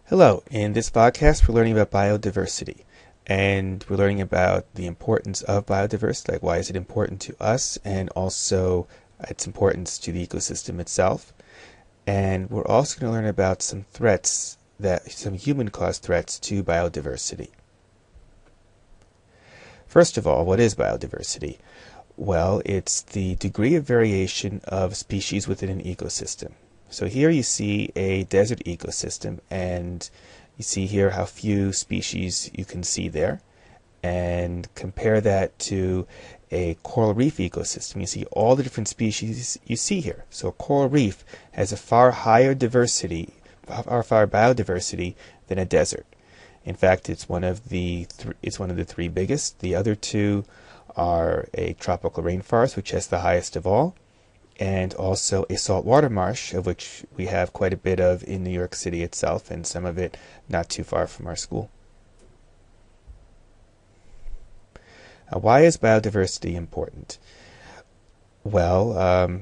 Hello, in this podcast we're learning about biodiversity, and we're learning about the importance of biodiversity, like why is it important to us, and also its importance to the ecosystem itself. And we're also going to learn about some human-caused threats to biodiversity. First of all, what is biodiversity? Well, it's the degree of variation of species within an ecosystem. So here you see a desert ecosystem, and you see here how few species you can see there. And compare that to a coral reef ecosystem. You see all the different species you see here. So a coral reef has a far higher biodiversity than a desert. In fact, it's one of the three biggest. The other two are a tropical rainforest, which has the highest of all, and also a saltwater marsh, of which we have quite a bit of in New York City itself, and some of it not too far from our school. Why is biodiversity important? Well,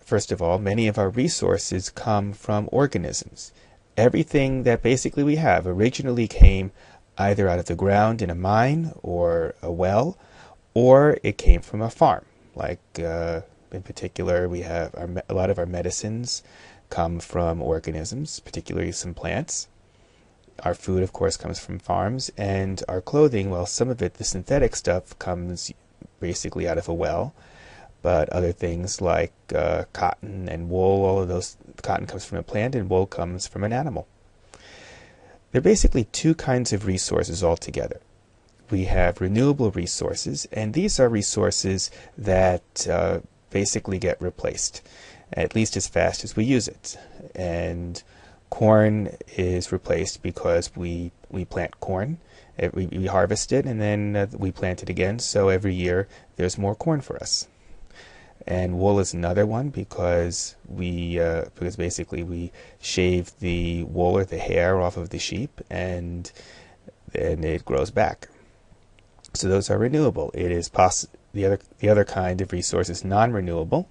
first of all, many of our resources come from organisms. Everything that basically we have originally came either out of the ground in a mine or a well, or it came from a farm. Like in particular, we have a lot of our medicines come from organisms, particularly some plants. Our food, of course, comes from farms, and our clothing, well, some of it, the synthetic stuff, comes basically out of a well, but other things like cotton and wool, all of those, cotton comes from a plant and wool comes from an animal. There are basically two kinds of resources altogether. We have renewable resources, and these are resources that basically get replaced, at least as fast as we use it. And corn is replaced because we plant corn, we harvest it, and then we plant it again, so every year there's more corn for us. And wool is another one because basically we shave the wool or the hair off of the sheep, and it grows back. So those are renewable. It is the other kind of resource is non-renewable,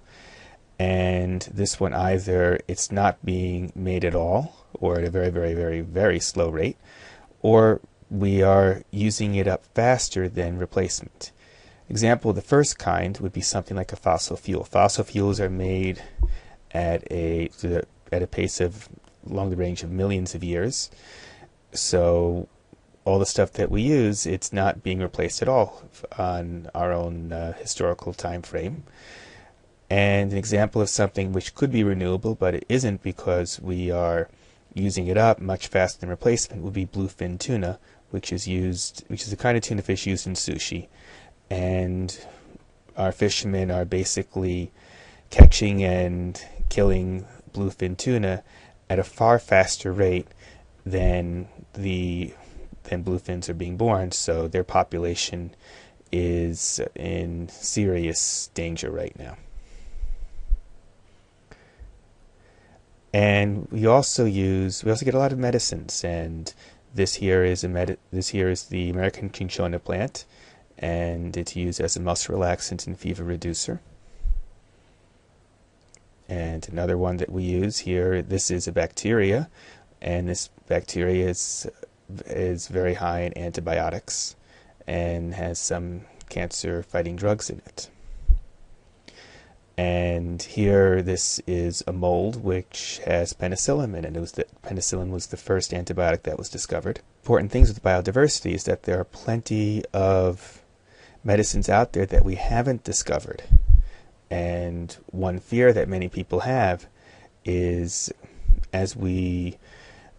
and this one either it's not being made at all, or at a very, very, very, very slow rate, or we are using it up faster than replacement. Example, the first kind would be something like a fossil fuel. Fossil fuels are made at a pace of along the range of millions of years. So all the stuff that we use, it's not being replaced at all on our own historical time frame. And an example of something which could be renewable, but it isn't because we are using it up much faster than replacement, would be bluefin tuna, which is the kind of tuna fish used in sushi. And our fishermen are basically catching and killing bluefin tuna at a far faster rate than bluefins are being born, so their population is in serious danger right now. And we also get a lot of medicines, and this here is the American cinchona plant, and it's used as a muscle relaxant and fever reducer. And another one that we use here, this is a bacteria, and this bacteria is very high in antibiotics and has some cancer-fighting drugs in it. And here, this is a mold which has penicillin in it. Penicillin was the first antibiotic that was discovered. Important things with biodiversity is that there are plenty of medicines out there that we haven't discovered. And one fear that many people have is, as we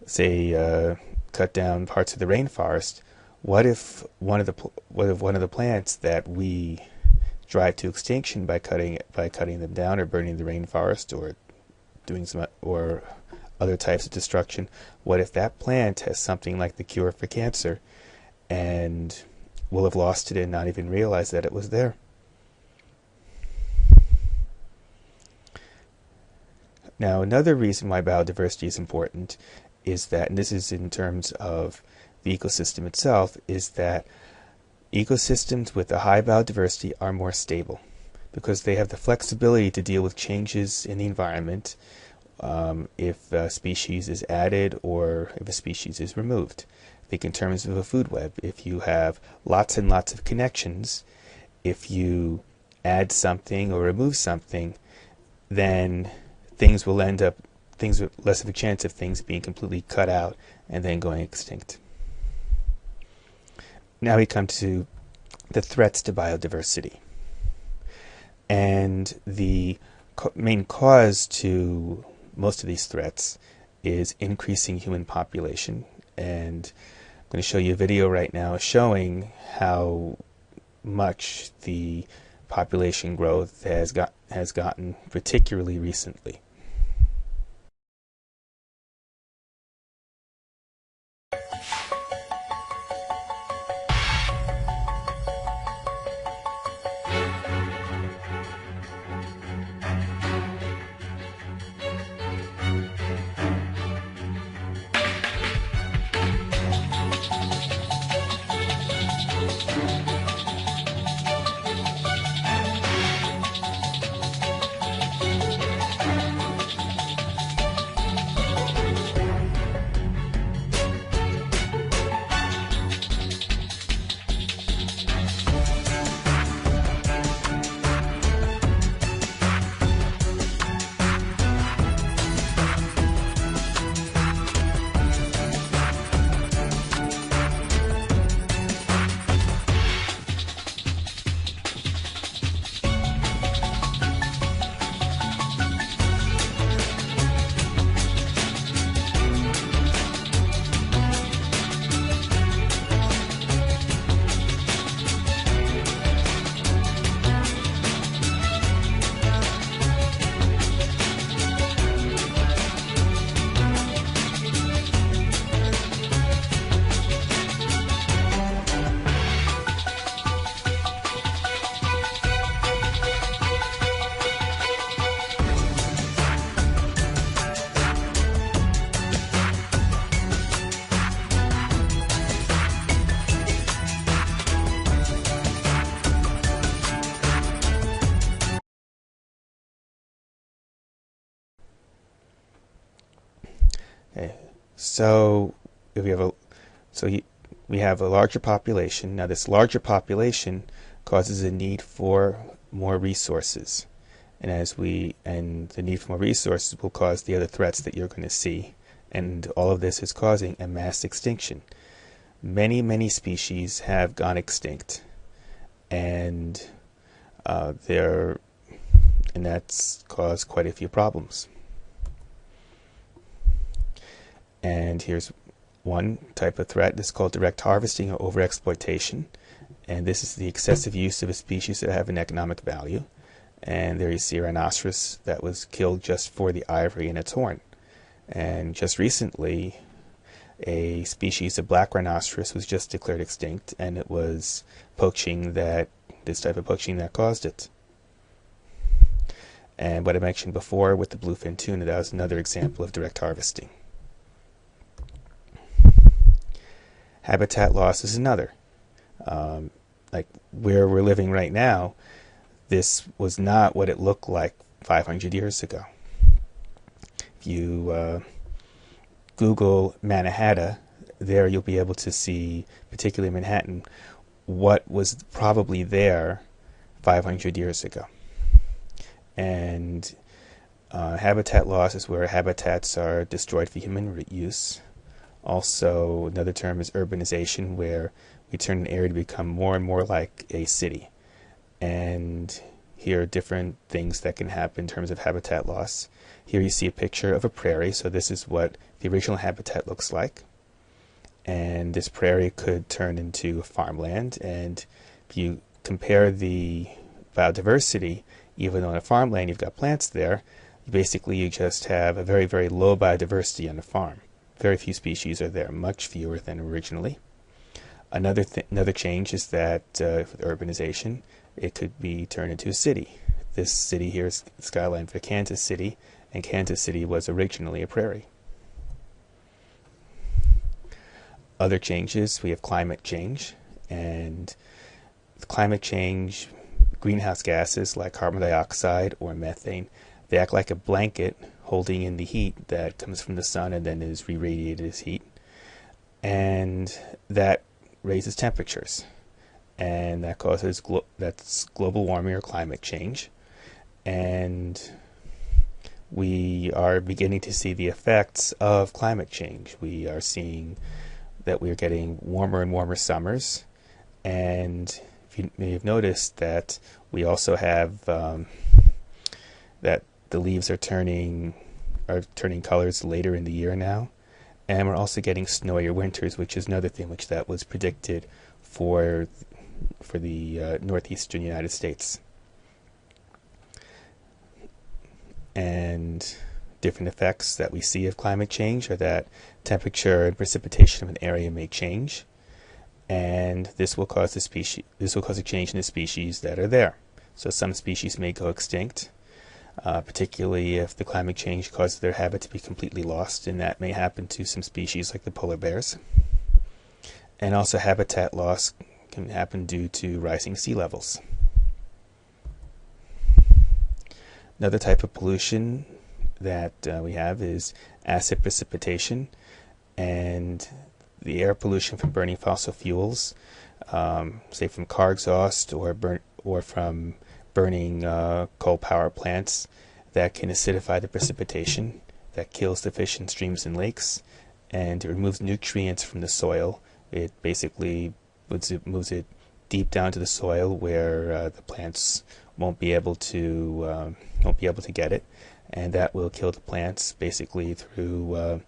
say, cut down parts of the rainforest, what if one of the plants that we drive to extinction by cutting them down or burning the rainforest or doing or other types of destruction, what if that plant has something like the cure for cancer, and we'll have lost it and not even realize that it was there? Now, another reason why biodiversity is important is that, and this is in terms of the ecosystem itself, is that ecosystems with a high biodiversity are more stable because they have the flexibility to deal with changes in the environment if a species is added or if a species is removed. Think in terms of a food web. If you have lots and lots of connections, if you add something or remove something, then things with less of a chance of things being completely cut out and then going extinct. Now we come to the threats to biodiversity. And the main cause to most of these threats is increasing human population. And I'm going to show you a video right now showing how much the population growth has gotten, particularly recently. Okay. So if we have we have a larger population. Now this larger population causes a need for more resources. And the need for more resources will cause the other threats that you're going to see. And all of this is causing a mass extinction. Many, many species have gone extinct. And that's caused quite a few problems. And here's one type of threat. This is called direct harvesting or overexploitation. And this is the excessive use of a species that have an economic value. And there you see a rhinoceros that was killed just for the ivory in its horn. And just recently, a species of black rhinoceros was just declared extinct, and it was this type of poaching that caused it. And what I mentioned before with the bluefin tuna, that was another example of direct harvesting. Habitat loss is another. Like where we're living right now, this was not what it looked like 500 years ago. If you Google Mannahatta, there you'll be able to see, particularly Manhattan, what was probably there 500 years ago. And habitat loss is where habitats are destroyed for human use. Also, another term is urbanization, where we turn an area to become more and more like a city. And here are different things that can happen in terms of habitat loss. Here you see a picture of a prairie, so this is what the original habitat looks like. And this prairie could turn into farmland, and if you compare the biodiversity, even though on a farmland you've got plants there, basically you just have a very, very low biodiversity on a farm. Very few species are there, much fewer than originally. Another change is that with urbanization, it could be turned into a city. This city here is the skyline for Kansas City, and Kansas City was originally a prairie. Other changes, we have climate change, and with climate change, greenhouse gases like carbon dioxide or methane, they act like a blanket holding in the heat that comes from the sun and then is re-radiated as heat. And that raises temperatures. And that causes that's global warming or climate change. And we are beginning to see the effects of climate change. We are seeing that we are getting warmer and warmer summers. And you may have noticed that we also have that the leaves are turning colors later in the year now, and we're also getting snowier winters, which is another thing that was predicted for the northeastern United States. And different effects that we see of climate change are that temperature and precipitation of an area may change, and this will cause a change in the species that are there. So some species may go extinct, particularly if the climate change causes their habitat to be completely lost, and that may happen to some species like the polar bears. And also habitat loss can happen due to rising sea levels. Another type of pollution that we have is acid precipitation, and the air pollution from burning fossil fuels, say from car exhaust or from burning coal power plants, that can acidify the precipitation, that kills the fish in streams and lakes, and it removes nutrients from the soil. It basically moves it deep down to the soil where the plants won't be able to get it, and that will kill the plants basically through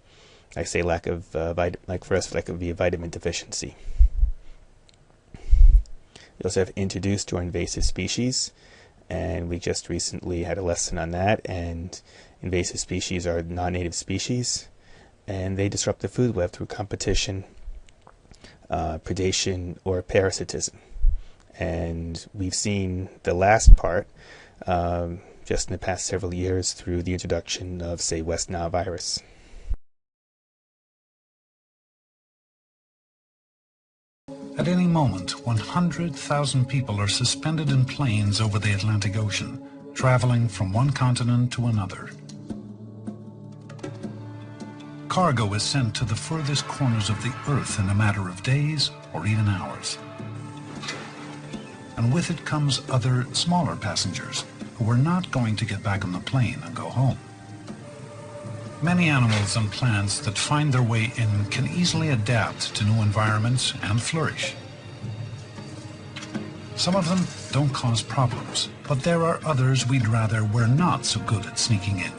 lack of vitamin deficiency. We also have introduced or invasive species, and we just recently had a lesson on that. And invasive species are non-native species, and they disrupt the food web through competition, predation, or parasitism. And we've seen the last part just in the past several years through the introduction of, say, West Nile virus. At any moment, 100,000 people are suspended in planes over the Atlantic Ocean, traveling from one continent to another. Cargo is sent to the furthest corners of the Earth in a matter of days or even hours. And with it comes other, smaller passengers who are not going to get back on the plane and go home. Many animals and plants that find their way in can easily adapt to new environments and flourish. Some of them don't cause problems, but there are others we'd rather were not so good at sneaking in.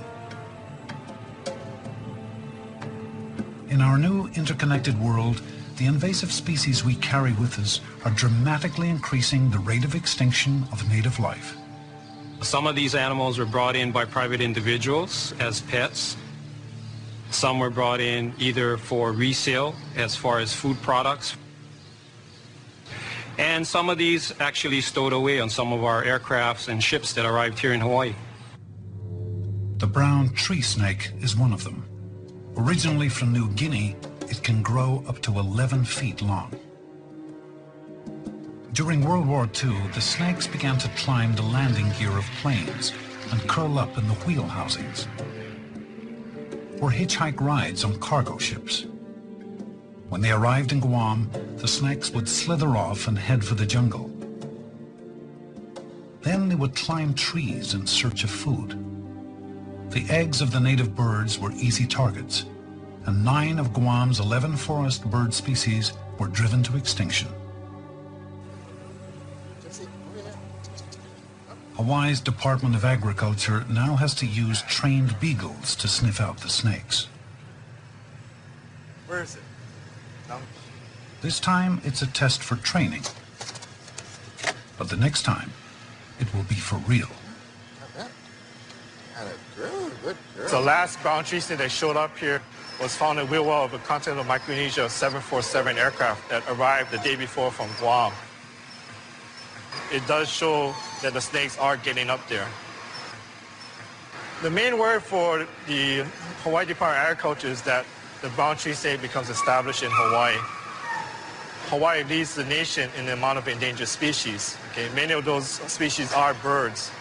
In our new interconnected world, the invasive species we carry with us are dramatically increasing the rate of extinction of native life. Some of these animals were brought in by private individuals as pets. Some were brought in either for resale as far as food products. And some of these actually stowed away on some of our aircrafts and ships that arrived here in Hawaii. The brown tree snake is one of them. Originally from New Guinea, it can grow up to 11 feet long. During World War II, the snakes began to climb the landing gear of planes and curl up in the wheel housings, or hitchhike rides on cargo ships. When they arrived in Guam, the snakes would slither off and head for the jungle. Then they would climb trees in search of food. The eggs of the native birds were easy targets, and 9 of Guam's 11 forest bird species were driven to extinction. Hawaii's Department of Agriculture now has to use trained beagles to sniff out the snakes. Where is it? This time it's a test for training. But the next time, it will be for real. The last brown tree snake that showed up here was found in wheel well of a continental Micronesia 747 aircraft that arrived the day before from Guam. It does show that the snakes are getting up there. The main word for the Hawaii Department of Agriculture is that the brown tree snake becomes established in Hawaii. Hawaii leads the nation in the amount of endangered species. Okay? Many of those species are birds.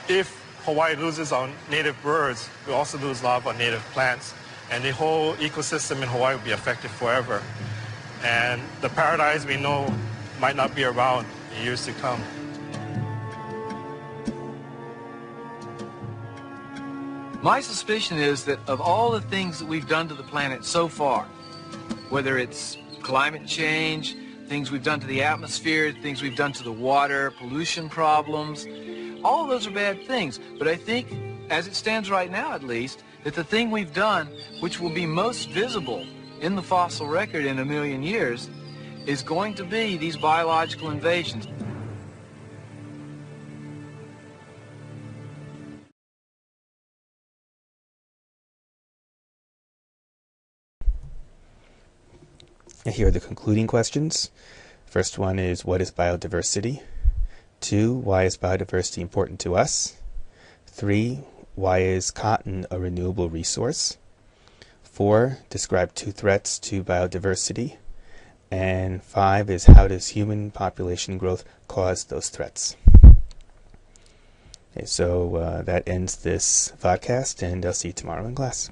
Okay? If Hawaii loses our native birds, we also lose a lot of our native plants. And the whole ecosystem in Hawaii will be affected forever. And the paradise we know might not be around in years to come. My suspicion is that of all the things that we've done to the planet so far, whether it's climate change, things we've done to the atmosphere, things we've done to the water, pollution problems, all of those are bad things. But I think, as it stands right now at least, that the thing we've done, which will be most visible in the fossil record in 1 million years, is going to be these biological invasions. And here are the concluding questions. First one is, what is biodiversity? 2, why is biodiversity important to us? 3, why is cotton a renewable resource? 4, describe 2 threats to biodiversity. And 5 is, how does human population growth cause those threats? Okay, so that ends this podcast, and I'll see you tomorrow in class.